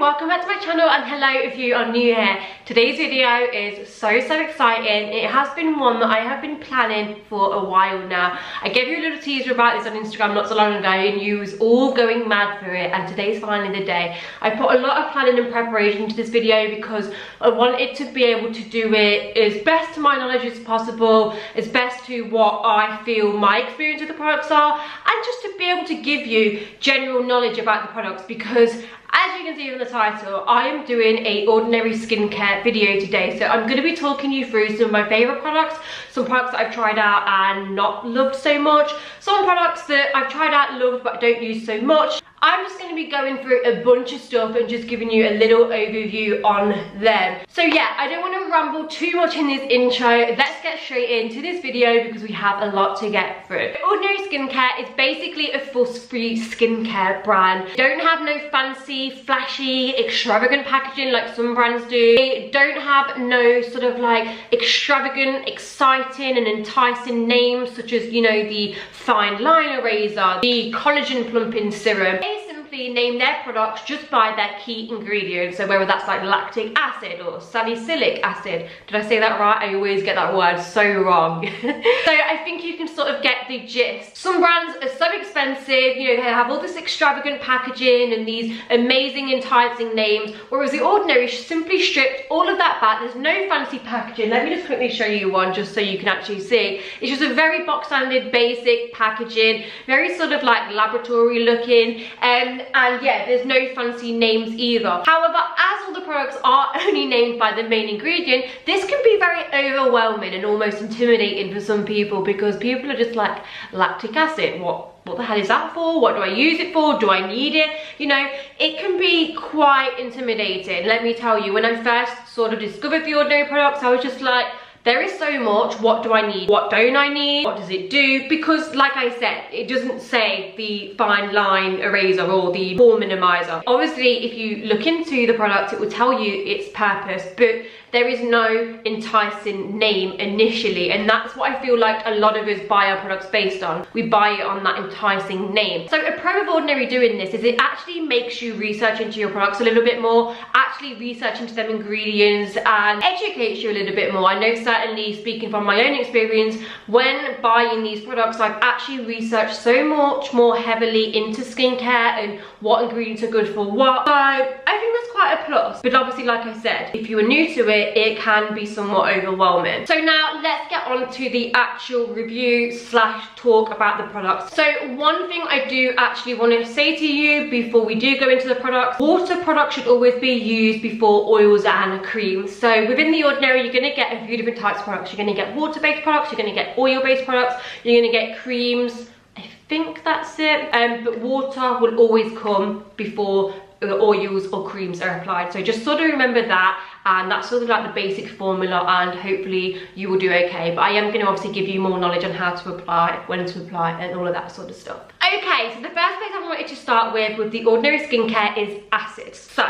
welcome back to my channel, and hello if you are new here. Today's video is so exciting. It has been one that I have been planning for a while now. I gave you a little teaser about this on Instagram not so long ago and you was all going mad for it, and today's finally the day. I put a lot of planning and preparation into this video because I wanted to be able to do it as best to my knowledge as possible, as best to what I feel my experience with the products are, and just to be able to give you general knowledge about the products, because as you can see from the title, I am doing a ordinary skincare video today. So I'm going to be talking you through some of my favourite products, some products that I've tried out and not loved so much, some products that I've tried out, loved, but I don't use so much. I'm just going to be going through a bunch of stuff and just giving you a little overview on them. So yeah, I don't want to ramble too much in this intro. Let's get straight into this video because we have a lot to get through. Ordinary Skincare is basically a fuss-free skincare brand. They don't have no fancy, flashy, extravagant packaging like some brands do. They don't have no sort of like extravagant, exciting and enticing names such as, you know, the fine line eraser, the collagen plumping serum. They simply name their products just by their key ingredients, so whether that's like lactic acid or salicylic acid. Did I say that right? I always get that word so wrong. So I think you can sort of get the gist. Some brands are so expensive, you know, they have all this extravagant packaging and these amazing enticing names, whereas the Ordinary simply stripped all of that back. There's no fancy packaging. Let me just quickly show you one just so you can actually see. It's just a very box standard basic packaging, very sort of like laboratory looking, and yeah, there's no fancy names either. However, as all the products are only named by the main ingredient, this can be very overwhelming and almost intimidating for some people, because people are just like, lactic acid, what the hell is that for? What do I use it for? Do I need it? You know, it can be quite intimidating. Let me tell you, when I first sort of discovered the Ordinary products, I was just like, there is so much. What do I need? What don't I need? What does it do? Because like I said, it doesn't say the fine line eraser or the pore minimizer. Obviously, if you look into the product, it will tell you its purpose, but there is no enticing name initially, and that's what I feel like a lot of us buy our products based on. We buy it on that enticing name. So a pro of Ordinary doing this is it actually makes you research into your products a little bit more, actually research into them ingredients, and educates you a little bit more. I know certainly, speaking from my own experience, when buying these products, I've actually researched so much more heavily into skincare and what ingredients are good for what. So I think that's quite a plus. But obviously, like I said, if you are new to it can be somewhat overwhelming. So now let's get on to the actual review slash talk about the products. So one thing I do actually want to say to you before we do go into the products: water products should always be used before oils and creams. So within the Ordinary, you're going to get a few different types of products. You're going to get water-based products, you're going to get oil-based products, you're going to get creams. I think that's it. But water will always come before the oils or creams are applied. So just sort of remember that, and that's sort of like the basic formula, and hopefully you will do okay. But I am going to obviously give you more knowledge on how to apply, when to apply, and all of that sort of stuff. Okay, so the first place I wanted to start with the Ordinary Skincare is acids. So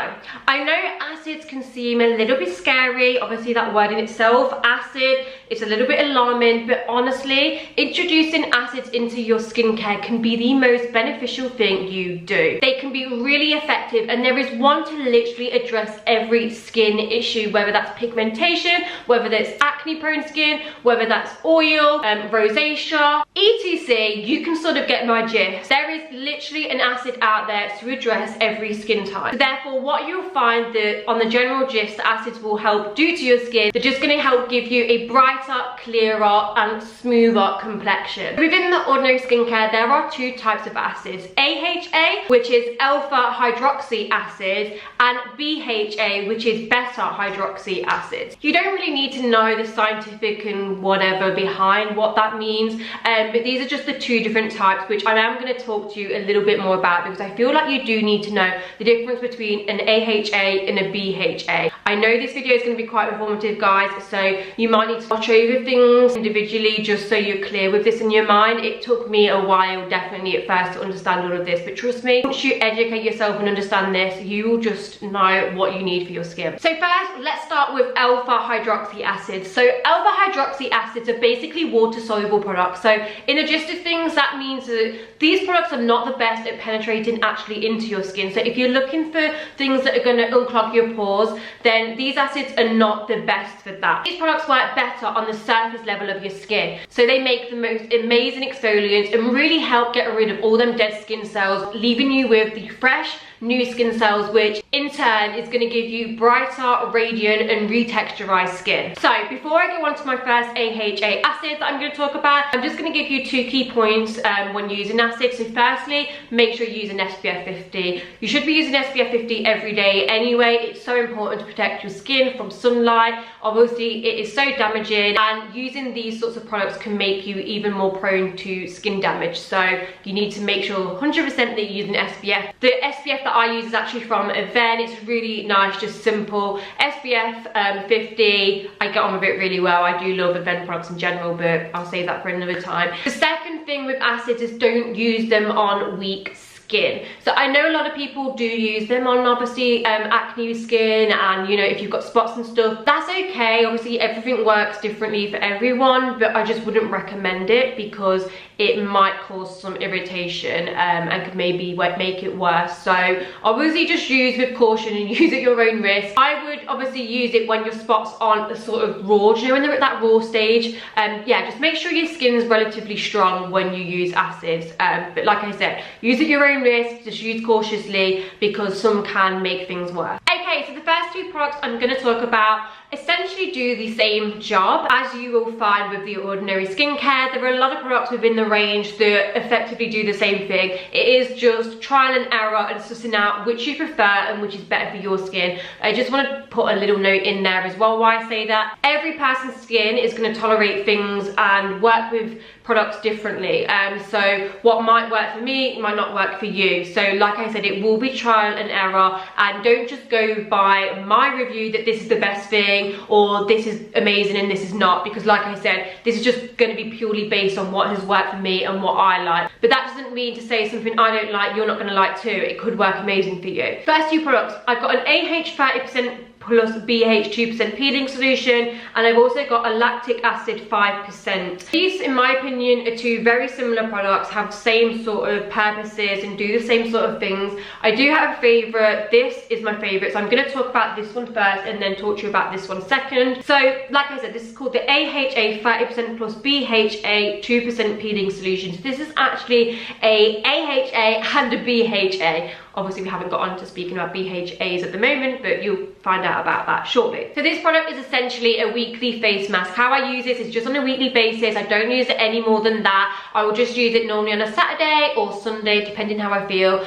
I know acids can seem a little bit scary. Obviously that word in itself, acid, it's a little bit alarming, but honestly, introducing acids into your skincare can be the most beneficial thing you do. They can be really effective, and there is one to literally address every skin issue, whether that's pigmentation, whether that's acne prone skin, whether that's oil, rosacea, etc. You can sort of get my gist. There is literally an acid out there to address every skin type. So therefore, what you'll find that on the general gist, the acids will help do to your skin, they're just going to help give you a brighter, clearer and smoother complexion. Within the Ordinary Skincare, there are two types of acids: AHA, which is alpha hydroxy acid, and BHA, which is beta hydroxy acid. You don't really need to know the scientific and whatever behind what that means, but these are just the two different types, which I am going to talk to you a little bit more about, because I feel like you do need to know the difference between an AHA and a BHA. I know this video is going to be quite informative, guys, so you might need to watch over things individually just so you're clear with this in your mind. It took me a while, definitely at first, to understand all of this, but trust me, once you educate yourself and understand this, you will just know what you need for your skin. So first, let's start with alpha hydroxy acid. So alpha hydroxy acids are basically water soluble products. So in the gist of things, that means that these products are not the best at penetrating actually into your skin. So if you're looking for things that are going to unclog your pores, then these acids are not the best for that. These products work better on the surface level of your skin. So they make the most amazing exfoliants and really help get rid of all them dead skin cells, leaving you with the fresh, new skin cells, which in turn is going to give you brighter, radiant and retexturized skin. So before I go on to my first AHA acid that I'm going to talk about, I'm just going to give you 2 key points when using acid. So firstly, make sure you use an SPF 50. You should be using SPF 50 every day anyway. It's so important to protect your skin from sunlight. Obviously it is so damaging, and using these sorts of products can make you even more prone to skin damage. So you need to make sure 100% that you use an SPF. The SPF that I use is actually from Avon. It's really nice, just simple. SPF 50. I get on with it really well. I do love Avon products in general, but I'll save that for another time. The second thing with acids is don't use them on weak skin. So I know a lot of people do use them on obviously acne skin, and you know, if you've got spots and stuff, that's okay. Obviously everything works differently for everyone, but I just wouldn't recommend it because it might cause some irritation and could maybe make it worse. So obviously just use with caution and use at your own risk. I would obviously use it when your spots aren't a sort of raw, you know, when they're at that raw stage. Yeah, just make sure your skin's relatively strong when you use acids, but like I said, use at your own risk, just use cautiously because some can make things worse. Okay, so the first 2 products I'm going to talk about essentially do the same job as you will find with the ordinary skincare. There are a lot of products within the range that effectively do the same thing. It is just trial and error and sussing out which you prefer and which is better for your skin. I just want to put a little note in there as well why I say that. Every person's skin is going to tolerate things and work with products differently. So what might work for me might not work for you. So like I said, it will be trial and error, and don't just go by my review that this is the best thing or this is amazing and this is not, because like I said, this is just going to be purely based on what has worked for me and what I like. But that doesn't mean to say something I don't like you're not going to like too. It could work amazing for you. First 2 products, I've got an AH 30% plus BH 2% peeling solution, and I've also got a lactic acid 5%. These, in my opinion, are 2 very similar products, have the same sort of purposes and do the same sort of things. I do have a favourite. This is my favourite, so I'm going to talk about this one first and then talk to you about this one second. So like I said, this is called the AHA 30% plus BHA 2% peeling solution. So this is actually a AHA and a BHA. Obviously we haven't got on to speaking about BHAs at the moment, but you'll find out about that shortly. So this product is essentially a weekly face mask. How I use this is just on a weekly basis. I don't use it any more than that. I will just use it normally on a Saturday or Sunday, depending how I feel.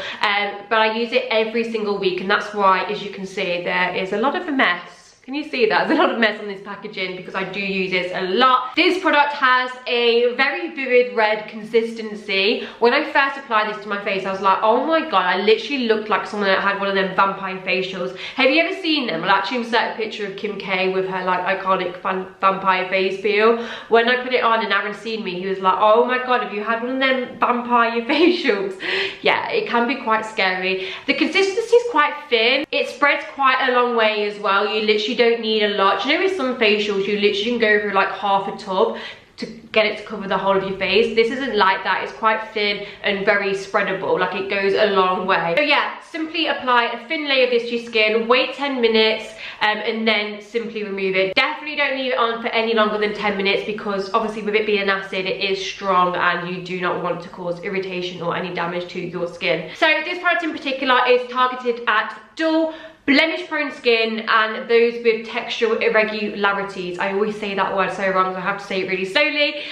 But I use it every single week, and that's why, as you can see, there is a lot of a mess. Can you see that? There's a lot of mess on this packaging because I do use this a lot. This product has a very vivid red consistency. When I first applied this to my face, I was like, oh my god, I literally looked like someone that had one of them vampire facials. Have you ever seen them? I'll actually insert a picture of Kim K with her like iconic vampire face peel. When I put it on and Aaron seen me, he was like, oh my god, have you had one of them vampire facials? Yeah, it can be quite scary. The consistency is quite thin. It spreads quite a long way as well. You literally don't need a lot. You know, with some facials you literally can go through like half a tub to get it to cover the whole of your face. This isn't like that. It's quite thin and very spreadable, like it goes a long way. So yeah, simply apply a thin layer of this to your skin, wait 10 minutes and then simply remove it. Definitely don't leave it on for any longer than 10 minutes because obviously with it being an acid, it is strong and you do not want to cause irritation or any damage to your skin. So this product in particular is targeted at dull blemish prone skin and those with textural irregularities. I always say that word so wrong, so I have to say it really slowly.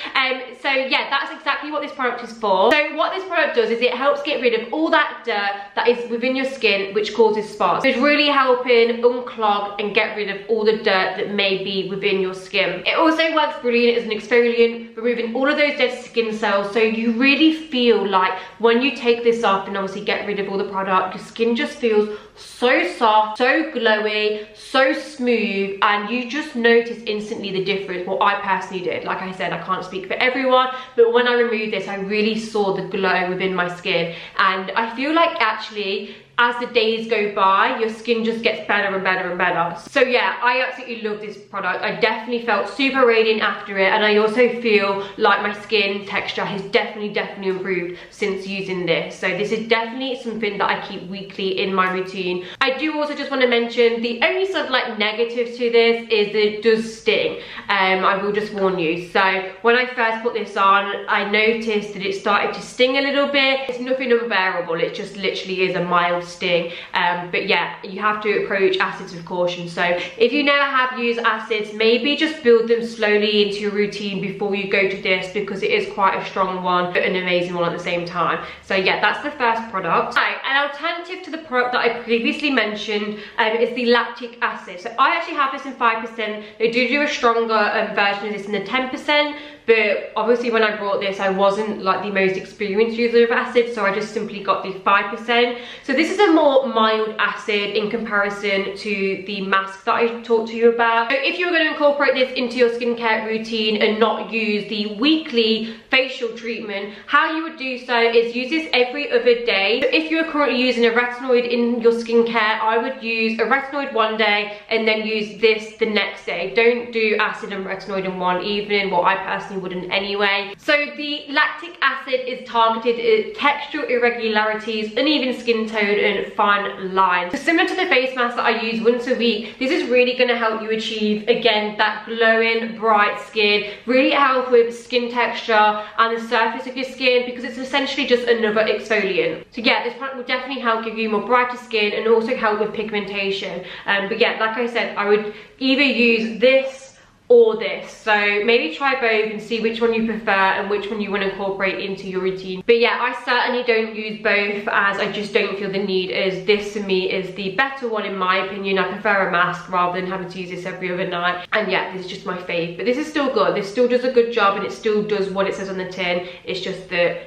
So yeah, that's exactly what this product is for. So what this product does is it helps get rid of all that dirt that is within your skin which causes spots. So it's really helping unclog and get rid of all the dirt that may be within your skin. It also works brilliant as an exfoliant removing all of those dead skin cells, so you really feel like when you take this off and obviously get rid of all the product, your skin just feels so soft, so glowy, so smooth, and you just notice instantly the difference. What I personally did, like I said, I can't speak for everyone, but when I removed this, I really saw the glow within my skin, and I feel like actually as the days go by, your skin just gets better and better and better. So yeah, I absolutely love this product. I definitely felt super radiant after it, and I also feel like my skin texture has definitely improved since using this. So this is definitely something that I keep weekly in my routine. I do also just want to mention the only sort of like negatives to this is that it does sting. I will just warn you. So when I first put this on, I noticed that it started to sting a little bit. It's nothing unbearable, it just literally is a mild sting, but yeah, you have to approach acids with caution. So if you never have used acids, maybe just build them slowly into your routine before you go to this, because it is quite a strong one but an amazing one at the same time. So yeah, that's the first product. Right, an alternative to the product that I previously mentioned is the lactic acid. So I actually have this in 5%. They do a stronger version of this in the 10%, but obviously when I brought this, I wasn't like the most experienced user of acid, so I just simply got the 5%. So this is a more mild acid in comparison to the mask that I talked to you about. So if you're going to incorporate this into your skincare routine and not use the weekly facial treatment, how you would do so is use this every other day. So if you're currently using a retinoid in your skincare, I would use a retinoid one day and then use this the next day. Don't do acid and retinoid in one evening. Well, I personally wouldn't anyway. So the lactic acid is targeted at textural irregularities, uneven skin tone and fine lines. So similar to the face mask that I use once a week, this is really going to help you achieve again that glowing bright skin, really help with skin texture and the surface of your skin, because it's essentially just another exfoliant. So yeah, this product will definitely help give you more brighter skin and also help with pigmentation. But yeah, like I said, I would either use this or this, so maybe try both and see which one you prefer and which one you want to incorporate into your routine. But yeah, I certainly don't use both, as I just don't feel the need, as this to me is the better one in my opinion. I prefer a mask rather than having to use this every other night, and yeah, this is just my fave. But this is still good, this still does a good job and it still does what it says on the tin. It's just that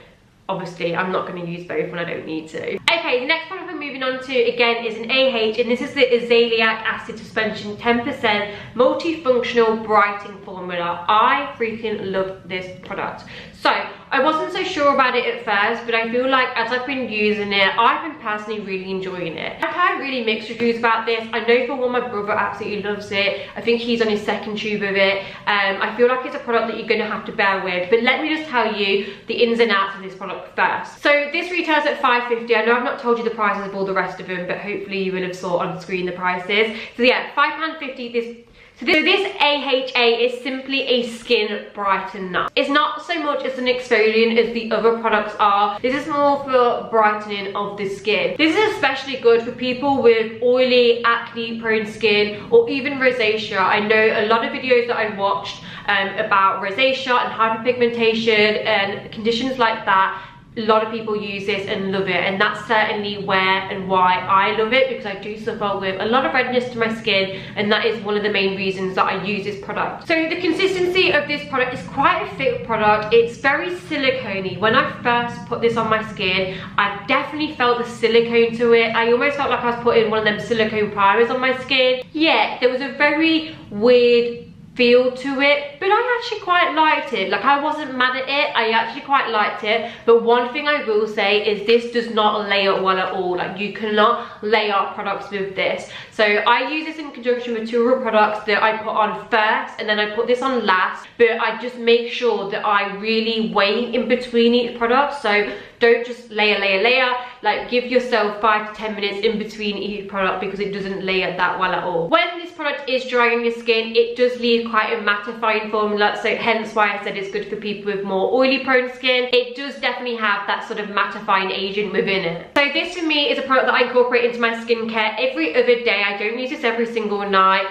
obviously I'm not going to use both when I don't need to. Okay, the next product we're moving on to again is an AH, and this is the Glycolic Acid Suspension 10% multifunctional brightening formula. I freaking love this product. So I wasn't so sure about it at first, but I feel like as I've been using it, I've been personally really enjoying it. I've had really mixed reviews about this. I know for one, my brother absolutely loves it. I think he's on his second tube of it. I feel like it's a product that you're going to have to bear with, but let me just tell you the ins and outs of this product first. So this retails at $5.50. I know I've not told you the prices of all the rest of them, but hopefully you will have saw on screen the prices. So yeah, £5.50 So this AHA is simply a skin brightener. It's not so much as an exfoliant as the other products are. This is more for brightening of the skin. This is especially good for people with oily, acne prone skin, or even rosacea. I know a lot of videos that I've watched about rosacea and hyperpigmentation and conditions like that. A lot of people use this and love it, and that's certainly where and why I love it, because I do suffer with a lot of redness to my skin, and that is one of the main reasons that I use this product. So the consistency of this product is quite a thick product. It's very silicone-y. When I first put this on my skin, I definitely felt the silicone to it. I almost felt like I was putting one of them silicone primers on my skin. Yeah, there was a very weird feel to it, but I actually quite liked it. Like, I wasn't mad at it, I actually quite liked it. But one thing I will say is this does not layer well at all. Like, you cannot layer products with this. So I use this in conjunction with two other products that I put on first, and then I put this on last, but I just make sure that I really wait in between each product. So don't just layer. Like, give yourself 5 to 10 minutes in between each product, because it doesn't layer that well at all. When this product is drying your skin, it does leave quite a mattifying formula, so hence why I said it's good for people with more oily prone skin. It does definitely have that sort of mattifying agent within it. So this for me is a product that I incorporate into my skincare every other day. I don't use this every single night.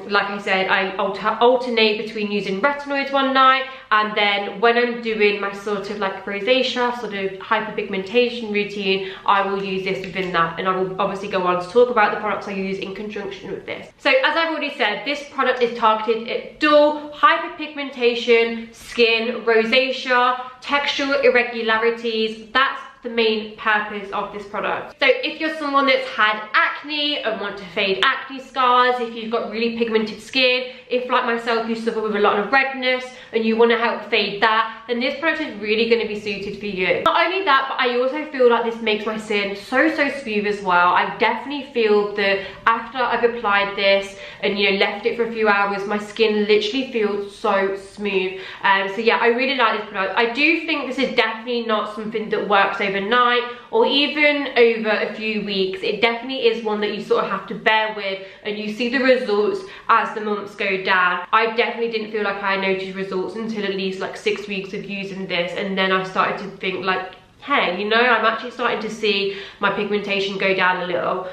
Like I said, I alternate between using retinoids one night and then when I'm doing my sort of like rosacea, sort of hyperpigmentation routine, I will use this within that, and I will obviously go on to talk about the products I use in conjunction with this. So as I've already said, this product is targeted at dull hyperpigmentation, skin, rosacea, textural irregularities. That's the main purpose of this product. So if you're someone that's had acne and want to fade acne scars, if you've got really pigmented skin, if like myself you suffer with a lot of redness and you want to help fade that, then this product is really going to be suited for you. Not only that, but I also feel like this makes my skin so smooth as well. I definitely feel that after I've applied this and, you know, left it for a few hours, my skin literally feels so smooth. So yeah, I really like this product. I do think this is definitely not something that works overnight or even over a few weeks. It definitely is one that you sort of have to bear with, and you see the results as the months go down. I definitely didn't feel like I noticed results until at least like 6 weeks of using this, and then I started to think like, hey, you know, I'm actually starting to see my pigmentation go down a little.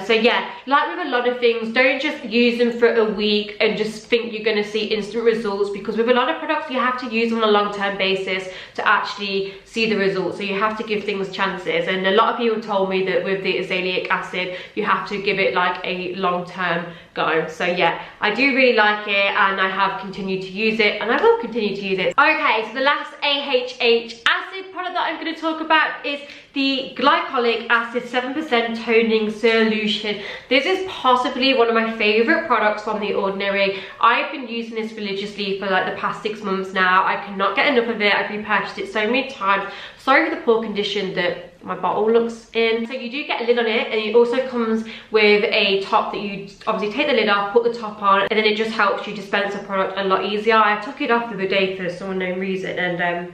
So yeah, like with a lot of things, don't just use them for a week and just think you're going to see instant results, because with a lot of products you have to use them on a long-term basis to actually see the results. So you have to give things chances, and a lot of people told me that with the azelaic acid you have to give it like a long-term go. So yeah, I do really like it, and I have continued to use it, and I will continue to use it. Okay, so the last AHH acid product that I'm going to talk about is the Glycolic Acid 7% Toning Solution. This is possibly one of my favourite products from The Ordinary. I've been using this religiously for like the past 6 months now. I cannot get enough of it. I've repurchased it so many times. Sorry for the poor condition that my bottle looks in. So you do get a lid on it, and it also comes with a top that you obviously take the lid off, put the top on, and then it just helps you dispense the product a lot easier. I took it off the other day for some unknown reason, and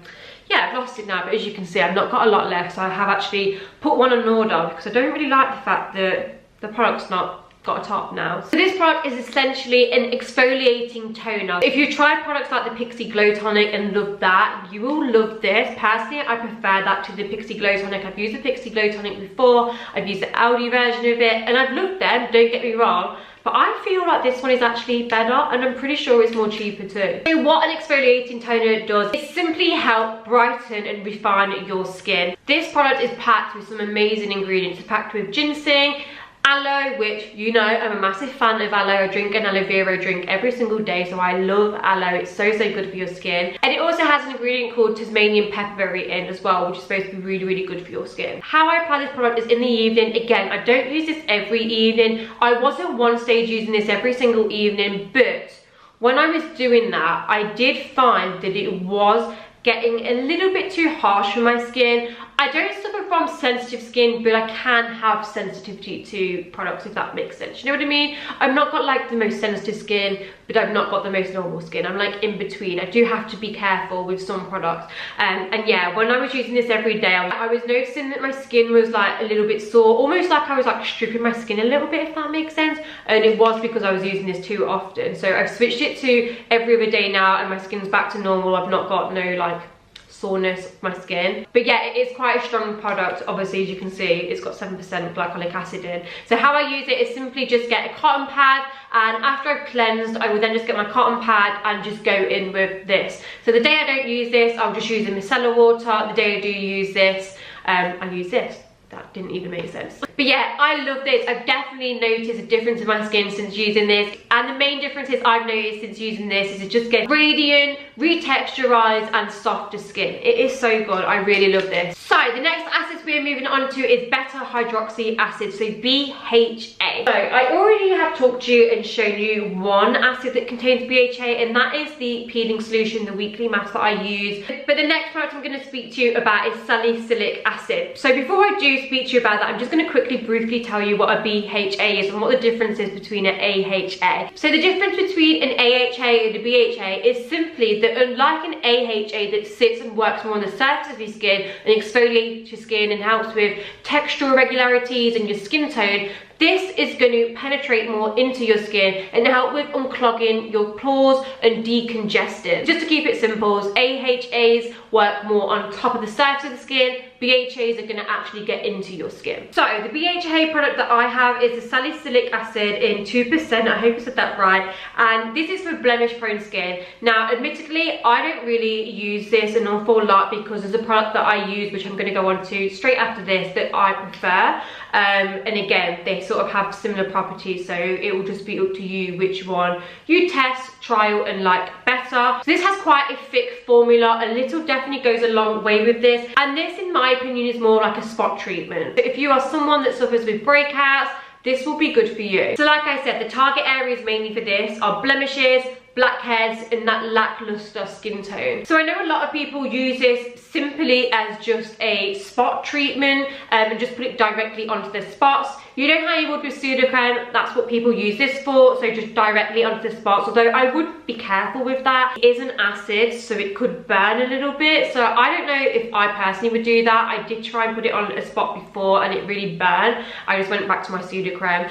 yeah, I've lost it now, but as you can see, I've not got a lot left, so I have actually put one on order because I don't really like the fact that the product's not got a top now. So this product is essentially an exfoliating toner. If you try products like the Pixi Glow Tonic and love that, you will love this. Personally, I prefer that to the Pixi Glow Tonic. I've used the Pixi Glow Tonic before, I've used the Aldi version of it, and I've loved them, don't get me wrong, but I feel like this one is actually better, and I'm pretty sure it's more cheaper too. So what an exfoliating toner does is simply help brighten and refine your skin. This product is packed with some amazing ingredients. It's packed with ginseng, aloe, which, you know, I'm a massive fan of aloe. I drink an aloe vera drink every single day, so I love aloe. It's so good for your skin. And it also has an ingredient called Tasmanian pepperberry in as well, which is supposed to be really good for your skin. How I apply this product is in the evening. Again, I don't use this every evening. I was at one stage using this every single evening, but when I was doing that, I did find that it was getting a little bit too harsh for my skin. I don't suffer from sensitive skin, but I can have sensitivity to products, if that makes sense. You know what I mean? I've not got like the most sensitive skin, but I've not got the most normal skin. I'm like in between. I do have to be careful with some products. And yeah, when I was using this every day, I was noticing that my skin was like a little bit sore, almost like I was like stripping my skin a little bit, if that makes sense. And it was because I was using this too often. So I've switched it to every other day now, and my skin's back to normal. I've not got no like soreness of my skin. But yeah, it is quite a strong product. Obviously, as you can see, it's got 7% glycolic acid in. So how I use it is simply just get a cotton pad, and after I've cleansed, I will then just get my cotton pad and just go in with this. So the day I don't use this, I'll just use the micellar water. The day I do use this, I use this. That didn't even make sense. But yeah, I love this. I've definitely noticed a difference in my skin since using this. And the main differences I've noticed since using this is it just gets radiant, retexturized, and softer skin. It is so good. I really love this. So the next acids we're moving on to is beta hydroxy acid, so BHA. So I already have talked to you and shown you one acid that contains BHA, and that is the peeling solution, the weekly mask that I use. But the next product I'm going to speak to you about is salicylic acid. So before I do speak to you about that, I'm just going to quickly briefly tell you what a BHA is and what the difference is between an AHA. So the difference between an AHA and a BHA is simply that unlike an AHA that sits and works more on the surface of your skin and exfoliates your skin and helps with textural irregularities and your skin tone, this is going to penetrate more into your skin and help with unclogging your pores and decongesting. Just to keep it simple, AHAs work more on top of the surface of the skin, BHAs are going to actually get into your skin. So the BHA product that I have is the salicylic acid in 2%. I hope I said that right. And this is for blemish prone skin. Now admittedly, I don't really use this an awful lot because there's a product that I use, which I'm going to go on to straight after this, that I prefer. And again, they sort of have similar properties, so it will just be up to you which one you test, trial and like better. So this has quite a thick formula. A little definitely goes a long way with this, and this in my opinion is more like a spot treatment. So if you are someone that suffers with breakouts, this will be good for you. So like I said, the target areas mainly for this are blemishes, blackheads and that lackluster skin tone. So I know a lot of people use this simply as just a spot treatment and just put it directly onto the spots. You know how you would with pseudocreme, that's what people use this for, so just directly onto the spots. Although I would be careful with that. It is an acid, so it could burn a little bit, so I don't know if I personally would do that. I did try and put it on a spot before and it really burned. I just went back to my pseudocreme.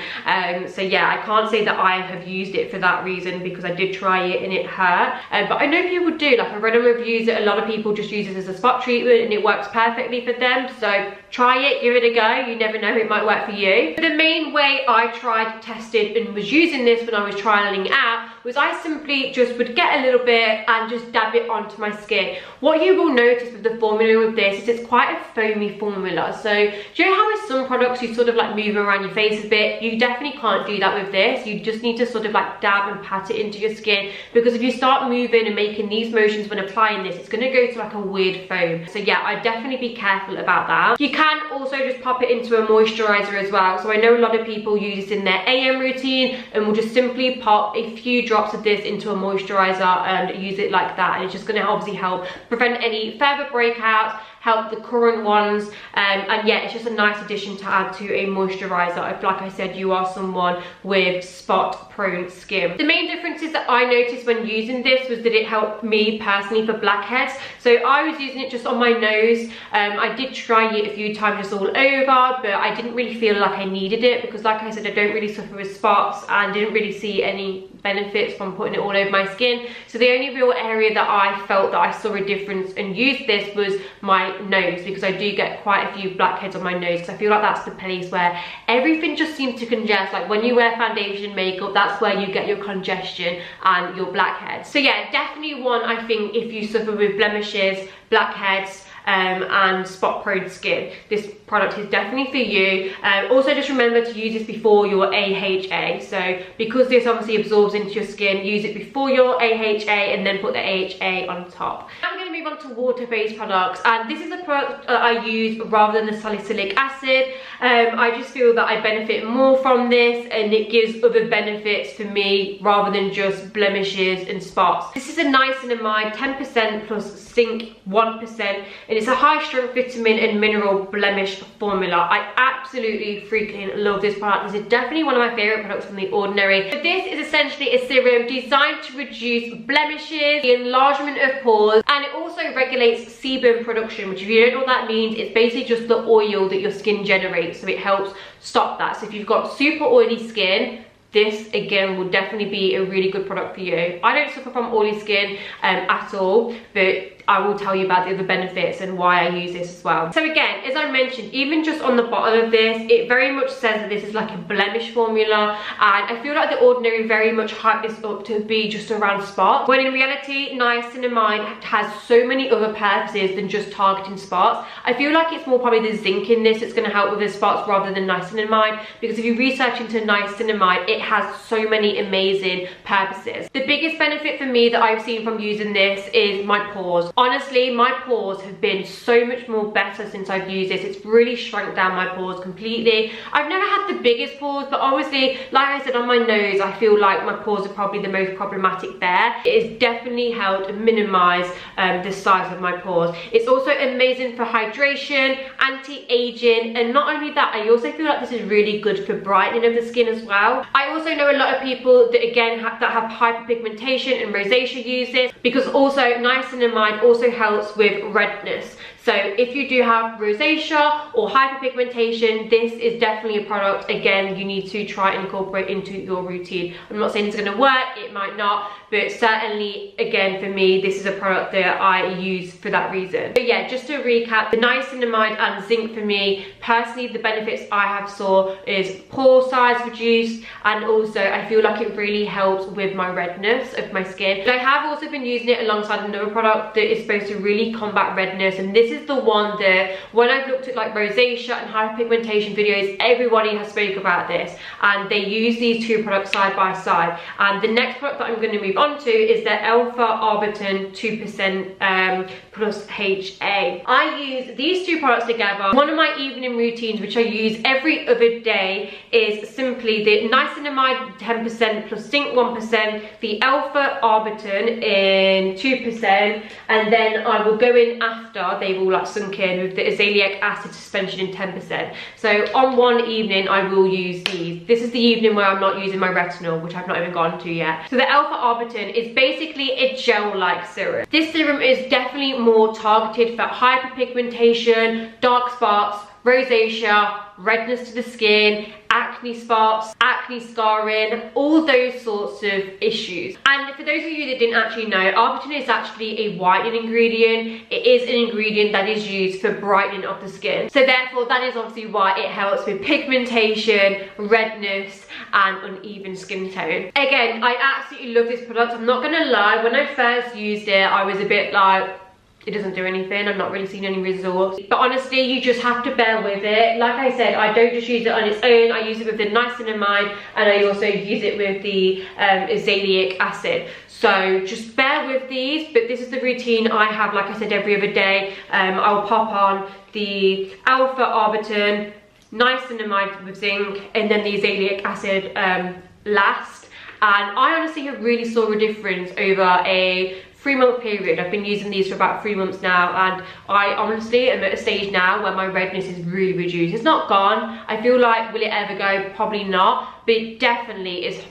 So yeah, I can't say that I have used it for that reason, because I did try it and it hurt. But I know people do, like I've read on reviews that a lot of people just use it as a spot treatment and it works perfectly for them. So try it, give it a go, you never know, it might work for you. But the main way I tried, tested and was using this when I was trialing it out was I simply just would get a little bit and just dab it onto my skin. What you will notice with the formula with this is it's quite a foamy formula. So do you know how with some products you sort of like move around your face a bit? You definitely can't do that with this. You just need to sort of like dab and pat it into your skin, because if you start moving and making these motions when applying this, it's going to go to like a weird foam. So yeah, I'd definitely be careful about that. You can also just pop it into a moisturizer as well. So I know a lot of people use this in their AM routine and will just simply pop a few drops of this into a moisturizer and use it like that, and it's just going to obviously help prevent any further breakouts, help the current ones, and yeah, it's just a nice addition to add to a moisturizer if, like I said, you are someone with spot prone skin. The main differences that I noticed when using this was that it helped me personally for blackheads. So I was using it just on my nose. I did try it a few times just all over, but I didn't really feel like I needed it, because like I said, I don't really suffer with spots and didn't really see any benefits from putting it all over my skin. So the only real area that I felt that I saw a difference and used this was my nose, because I do get quite a few blackheads on my nose, because I feel like that's the place where everything just seems to congest. Like when you wear foundation makeup, that's where you get your congestion and your blackheads. So yeah, definitely one, I think, if you suffer with blemishes, blackheads, and spot prone skin, this product is definitely for you. Also just remember to use this before your AHA. So because this obviously absorbs into your skin, use it before your AHA and then put the AHA on top. Now we're going to move on to water-based products, and this is a product that I use rather than the salicylic acid. I just feel that I benefit more from this, and it gives other benefits for me rather than just blemishes and spots. This is a niacinamide 10% plus zinc 1%, and it's a high strength vitamin and mineral blemish formula. I absolutely freaking love this product. This is definitely one of my favorite products from The Ordinary. But this is essentially a serum designed to reduce blemishes, the enlargement of pores, and it also regulates sebum production, which if you don't know what that means, it's basically just the oil that your skin generates. So it helps stop that. So if you've got super oily skin, this again will definitely be a really good product for you. I don't suffer from oily skin at all, but I will tell you about the other benefits and why I use this as well. So again, as I mentioned, even just on the bottle of this, it very much says that this is like a blemish formula, and I feel like The Ordinary very much hyped this up to be just around spots, when in reality niacinamide has so many other purposes than just targeting spots. I feel like it's more probably the zinc in this that's going to help with the spots rather than niacinamide, because if you research into niacinamide, it has so many amazing purposes. The biggest benefit for me that I've seen from using this is my pores. Honestly, my pores have been so much more better since I've used this. It's really shrunk down my pores completely. I've never had the biggest pores, but obviously, like I said, on my nose, I feel like my pores are probably the most problematic there. It has definitely helped minimize the size of my pores. It's also amazing for hydration, anti-aging, and not only that, I also feel like this is really good for brightening of the skin as well. I also know a lot of people that again that have hyperpigmentation and rosacea use this, because also niacinamide also helps with redness. So if you do have rosacea or hyperpigmentation, this is definitely a product, again, you need to try and incorporate into your routine. I'm not saying it's going to work, it might not, but certainly, again, for me, this is a product that I use for that reason. But yeah, just to recap, the niacinamide and zinc for me, personally, the benefits I have saw is pore size reduced, and also I feel like it really helps with my redness of my skin. But I have also been using it alongside another product that is supposed to really combat redness, and this is the one that when I've looked at like rosacea and hyperpigmentation videos, everybody has spoke about this, and they use these two products side by side. And the next product that I'm going to move on to is the alpha arbutin 2% plus HA. I use these two products together. One of my evening routines, which I use every other day, is simply the niacinamide 10% plus zinc 1%, the alpha arbutin in 2%, and then I will go in after they've all like sunk in with the azelaic acid suspension in 10%. So on one evening I will use these. This is the evening where I'm not using my retinol, which I've not even gone to yet. So the alpha arbutin is basically a gel-like serum. This serum is definitely more targeted for hyperpigmentation, dark spots, rosacea, redness to the skin, acne spots, acne scarring, all those sorts of issues. And for those of you that didn't actually know, arbutin is actually a whitening ingredient. It is an ingredient that is used for brightening of the skin. So therefore, that is obviously why it helps with pigmentation, redness, and uneven skin tone. Again, I absolutely love this product. I'm not gonna lie, when I first used it, I was a bit like, it doesn't do anything, I'm not really seeing any results. But honestly, you just have to bear with it. Like I said, I don't just use it on its own, I use it with the niacinamide, and I also use it with the azelaic acid. So just bear with these, but this is the routine I have, like I said, every other day. I'll pop on the alpha arbutin, niacinamide with zinc, and then the azelaic acid last. And I honestly have really saw a difference over a 3-month period. I've been using these for about 3 months now, and I honestly am at a stage now where my redness is really reduced. It's not gone. I feel like, will it ever go? Probably not, but it definitely is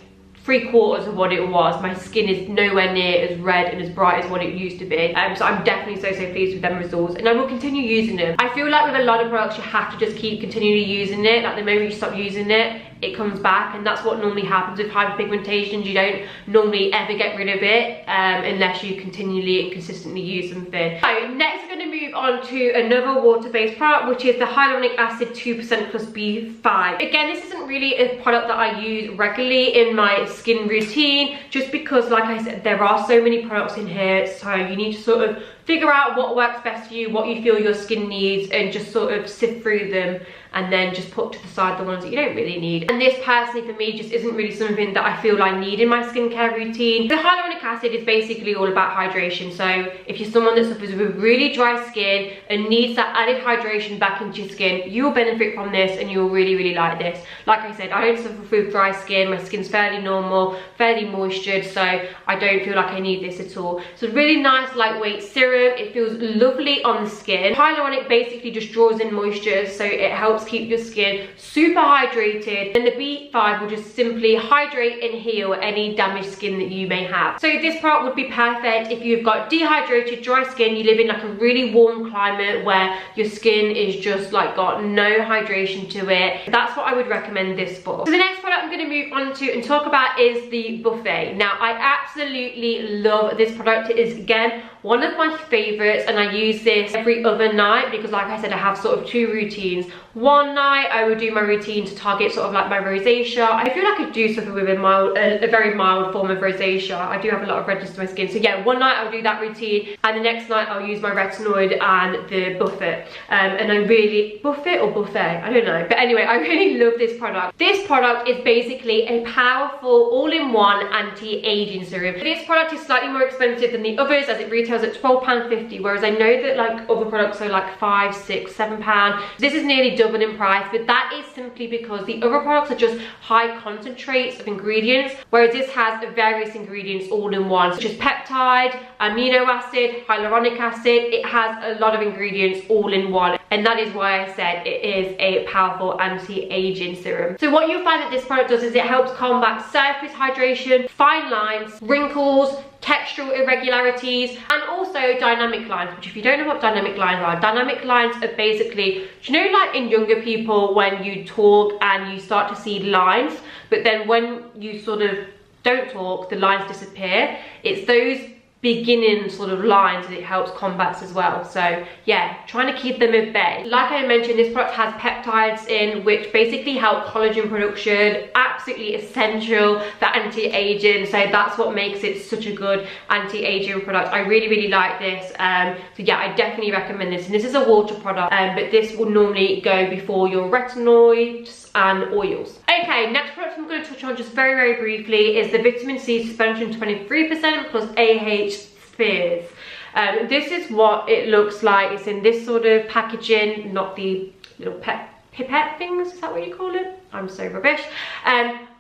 3/4 of what it was. My skin is nowhere near as red and as bright as what it used to be. So I'm definitely so pleased with them results, and I will continue using them. I feel like with a lot of products, you have to just keep continually using it. Like the moment you stop using it, it comes back, and that's what normally happens with hyperpigmentation. You don't normally ever get rid of it unless you continually and consistently use something. So next we're going to move on to another water-based product, which is the Hyaluronic Acid 2% plus B5. Again, this isn't really a product that I use regularly in my skin routine, just because, like I said, there are so many products in here, so you need to sort of figure out what works best for you, what you feel your skin needs, and just sort of sift through them and then just put to the side the ones that you don't really need. And this personally for me just isn't really something that I feel I need in my skincare routine. The hyaluronic acid is basically all about hydration. So if you're someone that suffers with really dry skin and needs that added hydration back into your skin, you will benefit from this and you'll really like this. Like I said, I don't suffer with dry skin. My skin's fairly normal, fairly moistured, so I don't feel like I need this at all. It's a really nice lightweight serum. It feels lovely on the skin. Hyaluronic basically just draws in moisture, so it helps keep your skin super hydrated, and the B5 will just simply hydrate and heal any damaged skin that you may have. So this product would be perfect if you've got dehydrated dry skin, you live in like a really warm climate where your skin is just like got no hydration to it. That's what I would recommend this for. So the next product I'm going to move on to and talk about is the Buffet. Now I absolutely love this product. It is again one of my favorites, and I use this every other night because, like I said, I have sort of two routines. One night I will do my routine to target sort of like my rosacea. I feel like I do suffer with a very mild form of rosacea. I do have a lot of redness to my skin, so yeah, one night I'll do that routine, and the next night I'll use my retinoid and the Buffet. And I really, Buffet or Buffet, I don't know, but anyway, I really love this product. This product is basically a powerful all-in-one anti-aging serum. This product is slightly more expensive than the others, as it retails at £12.50, whereas I know that like other products are like £5, £6, £7. This is nearly double in price, but that is simply because the other products are just high concentrates of ingredients, whereas this has various ingredients all in one, such as peptide, amino acid, hyaluronic acid. It has a lot of ingredients all in one, and that is why I said it is a powerful anti-aging serum. So what you'll find that this product does is it helps combat surface hydration, fine lines, wrinkles, textural irregularities, and also also dynamic lines, which if you don't know what dynamic lines are basically, do you know, like in younger people when you talk and you start to see lines, but then when you sort of don't talk, the lines disappear? It's those beginning sort of lines that it helps combat as well. So yeah, trying to keep them at bay. Like I mentioned, this product has peptides in, which basically help collagen production, absolutely essential for anti-aging. So that's what makes it such a good anti-aging product. I really like this. So yeah, I definitely recommend this. And this is a water product, but this will normally go before your retinoids and oils. Okay, next product I'm going to touch on just very briefly is the vitamin C suspension 23% plus AH spheres. This is what it looks like. It's in this sort of packaging, not the little pipette things, is that what you call it? I'm so rubbish.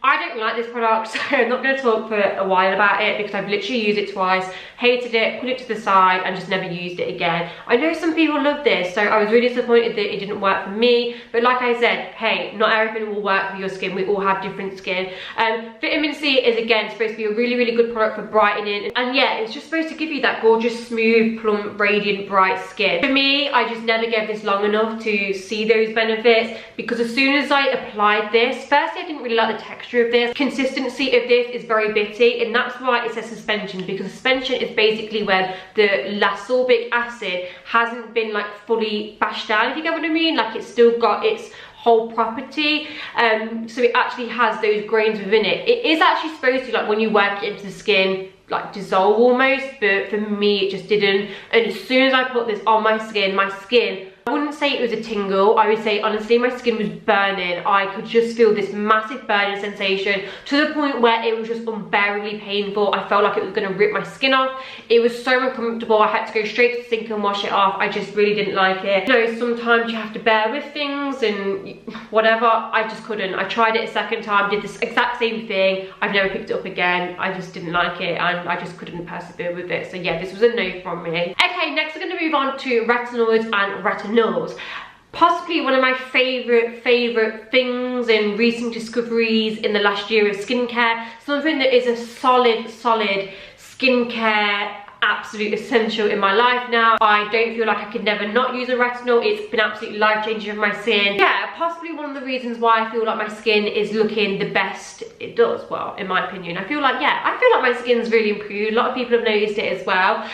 I don't like this product, so I'm not going to talk for a while about it because I've literally used it twice, hated it, put it to the side and just never used it again. I know some people love this, so I was really disappointed that it didn't work for me, but like I said, hey, not everything will work for your skin. We all have different skin. Vitamin C is again supposed to be a really good product for brightening, and yeah, it's just supposed to give you that gorgeous, smooth, plump, radiant, bright skin. For me, I just never gave this long enough to see those benefits, because as soon as I applied this, firstly I didn't really like the texture of this. Consistency of this is very bitty, and that's why it says suspension, because suspension is basically when the laurashealthystart acid hasn't been like fully bashed down, if you get what I mean. Like it's still got its whole property, so it actually has those grains within it. It is actually supposed to, like when you work it into the skin, like dissolve almost, but for me it just didn't. And as soon as I put this on my skin, I wouldn't say it was a tingle, I would say honestly my skin was burning. I could just feel this massive burning sensation to the point where it was just unbearably painful. I felt like it was going to rip my skin off. It was so uncomfortable. I had to go straight to the sink and wash it off. I just really didn't like it. You know, sometimes you have to bear with things and whatever. I just couldn't. I tried it a second time, did this exact same thing. I've never picked it up again. I just didn't like it and I just couldn't persevere with it. So yeah, this was a no from me. Okay, next we're going to move on to retinoids and retinols. Possibly one of my favorite things and recent discoveries in the last year of skincare. Something that is a solid skincare absolute essential in my life now. I don't feel like I could never not use a retinol. It's been absolutely life-changing for my skin. Yeah, possibly one of the reasons why I feel like my skin is looking the best it does. Well, in my opinion, I feel like my skin's really improved. A lot of people have noticed it as well.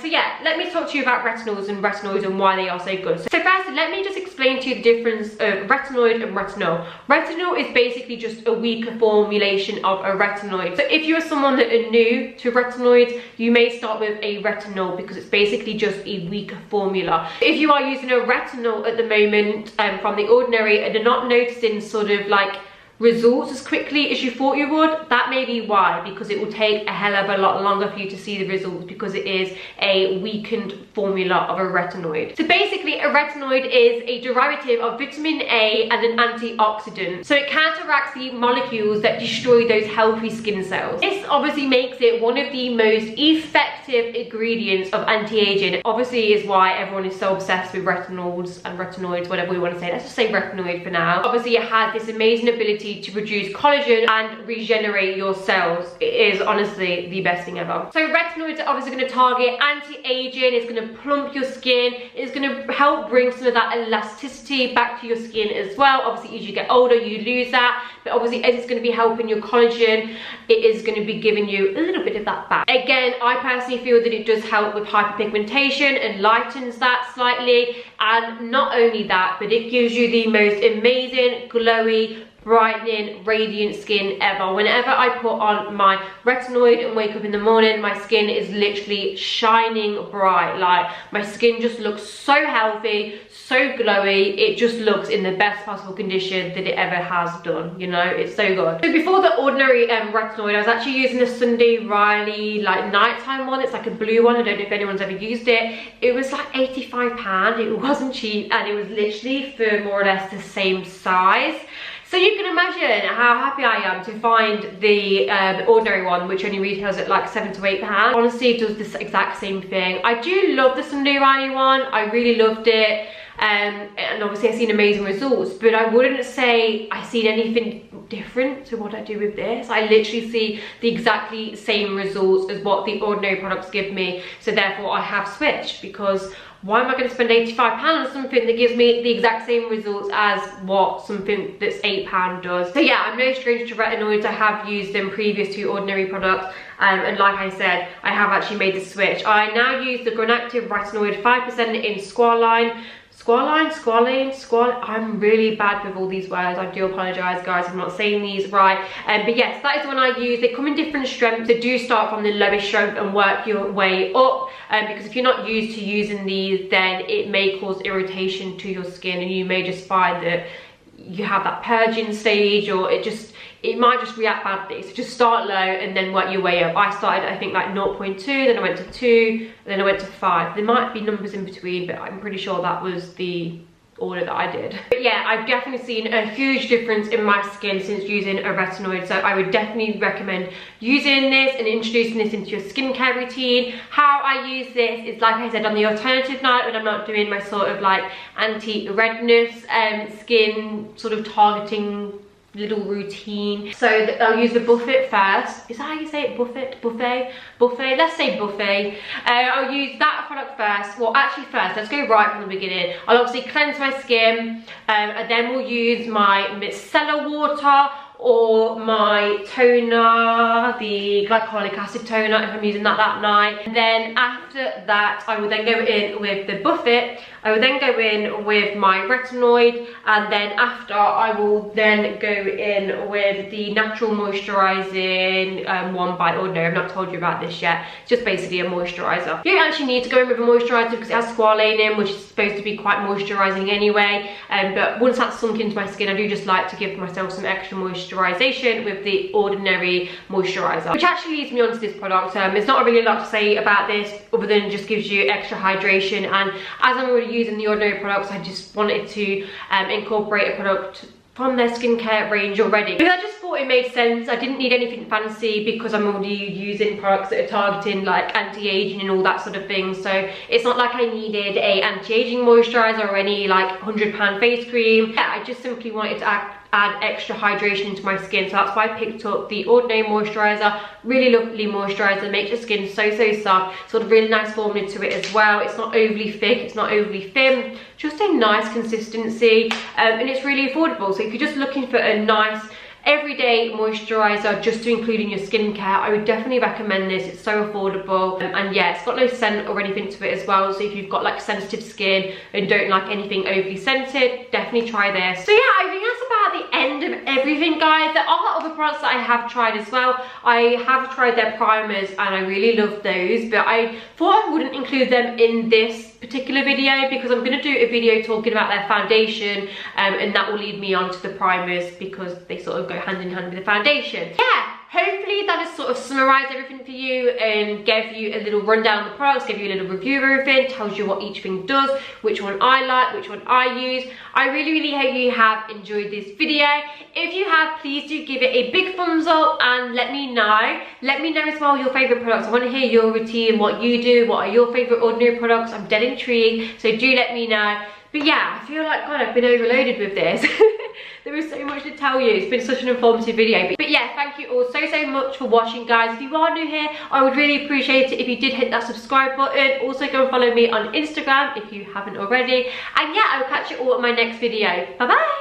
So yeah, let me talk to you about retinols and retinoids and why they are so good. So first, let me just explain to you the difference of retinoid and retinol. Retinol is basically just a weaker formulation of a retinoid. So if you're someone that are new to retinoids, you may start with a retinol because it's basically just a weaker formula. If you are using a retinol at the moment from The Ordinary and are not noticing sort of like results as quickly as you thought you would, that may be why, because it will take a hell of a lot longer for you to see the results because it is a weakened formula of a retinoid. So basically a retinoid is a derivative of vitamin A and an antioxidant, so it counteracts the molecules that destroy those healthy skin cells. This obviously makes it one of the most effective ingredients of anti-aging. Obviously is why everyone is so obsessed with retinols and retinoids, whatever we want to say. Let's just say retinoid for now. Obviously it has this amazing ability to produce collagen and regenerate your cells. It is honestly the best thing ever. So retinoids are obviously going to target anti-aging. It's going to plump your skin. It's going to help bring some of that elasticity back to your skin as well. Obviously as you get older you lose that, but obviously as it's going to be helping your collagen, it is going to be giving you a little bit of that back. Again, I personally feel that it does help with hyperpigmentation and lightens that slightly, and not only that, but it gives you the most amazing glowy, brightening, radiant skin ever. Whenever I put on my retinoid and wake up in the morning, my skin is literally shining bright. Like my skin just looks so healthy, so glowy. It just looks in the best possible condition that it ever has done, you know. It's so good. So before The Ordinary retinoid, I was actually using the Sunday Riley like nighttime one. It's like a blue one. I don't know if anyone's ever used it. It was like £85. It wasn't cheap, and it was literally for more or less the same size. So you can imagine how happy I am to find the Ordinary one, which only retails at like £7 to £8. Honestly, it does this exact same thing. I do love the Sunday Riley one. I really loved it. and obviously I've seen amazing results, but I wouldn't say I've seen anything different to what I do with this. I literally see the exactly same results as what the ordinary products give me, so therefore I have switched, because why am I going to spend £85 on something that gives me the exact same results as what something that's £8 does? So yeah, I'm no stranger to retinoids. I have used them previous to ordinary products, and like I said, I have actually made the switch. I now use the Active Retinoid 5% in Squalane. I'm really bad with all these words. I do apologise, guys, I'm not saying these right. But yes, that is the one I use. They come in different strengths. They do start from the lowest strength and work your way up. Because if you're not used to using these, then it may cause irritation to your skin, and you may just find that you have that purging stage, or it might just react badly. So just start low and then work your way up. I started, I think, like 0.2, then I went to 2, then I went to 5. There might be numbers in between, but I'm pretty sure that was the order that I did. But yeah, I've definitely seen a huge difference in my skin since using a retinoid, so I would definitely recommend using this and introducing this into your skincare routine. How I use this is, like I said, on the alternative night when I'm not doing my sort of like anti-redness skin sort of targeting little routine. So I'll use the Buffet first. Is that how you say it? Buffet? Let's say Buffet. I'll use that product first. Well, actually first, let's go right from the beginning. I'll obviously cleanse my skin, and then we'll use my micellar water or my toner, the Glycolic Acid toner, if I'm using that night. And then after that, I will then go in with the Buffet. I will then go in with my retinoid, and then after I will then go in with the natural moisturising one by Ordinary. I've not told you about this yet. It's just basically a moisturiser. You don't actually need to go in with a moisturiser because it has squalane in, which is supposed to be quite moisturising anyway. But once that's sunk into my skin, I do just like to give myself some extra moisturisation with the Ordinary moisturiser, which actually leads me on to this product. There's not really a lot to say about this other than just gives you extra hydration, and as I'm already using the Ordinary products, I just wanted to incorporate a product from their skincare range already, because I just thought it made sense. I didn't need anything fancy because I'm already using products that are targeting like anti-aging and all that sort of thing. So it's not like I needed a anti-aging moisturizer or any like £100 face cream. Yeah, I just simply wanted to add extra hydration into my skin, so that's why I picked up the Ordinary moisturizer. Really lovely moisturizer, makes your skin so soft, sort of really nice formula to it as well. It's not overly thick, it's not overly thin, just a nice consistency, and it's really affordable. So if you're just looking for a nice everyday moisturizer just to include in your skincare, I would definitely recommend this. It's so affordable, and yeah, it's got no scent or anything to it as well, so if you've got like sensitive skin and don't like anything overly scented, definitely try this. So yeah, I think that's about the end of everything, guys. There are other products that I have tried as well. I have tried their primers and I really love those, but I thought I wouldn't include them in this particular video because I'm going to do a video talking about their foundation, and that will lead me on to the primers because they sort of go hand in hand with the foundation. Yeah, hopefully that has sort of summarised everything for you and gave you a little rundown of the products, gave you a little review of everything, tells you what each thing does, which one I like, which one I use. I really hope you have enjoyed this video. If you have, please do give it a big thumbs up and let me know. Let me know as well your favourite products. I want to hear your routine, what you do, what are your favourite Ordinary products. I'm dead intrigued, so do let me know. But yeah, I feel like, God, I've been overloaded with this. There is so much to tell you. It's been such an informative video. But yeah, thank you all so much for watching, guys. If you are new here, I would really appreciate it if you did hit that subscribe button. Also, go and follow me on Instagram if you haven't already. And yeah, I will catch you all in my next video. Bye bye.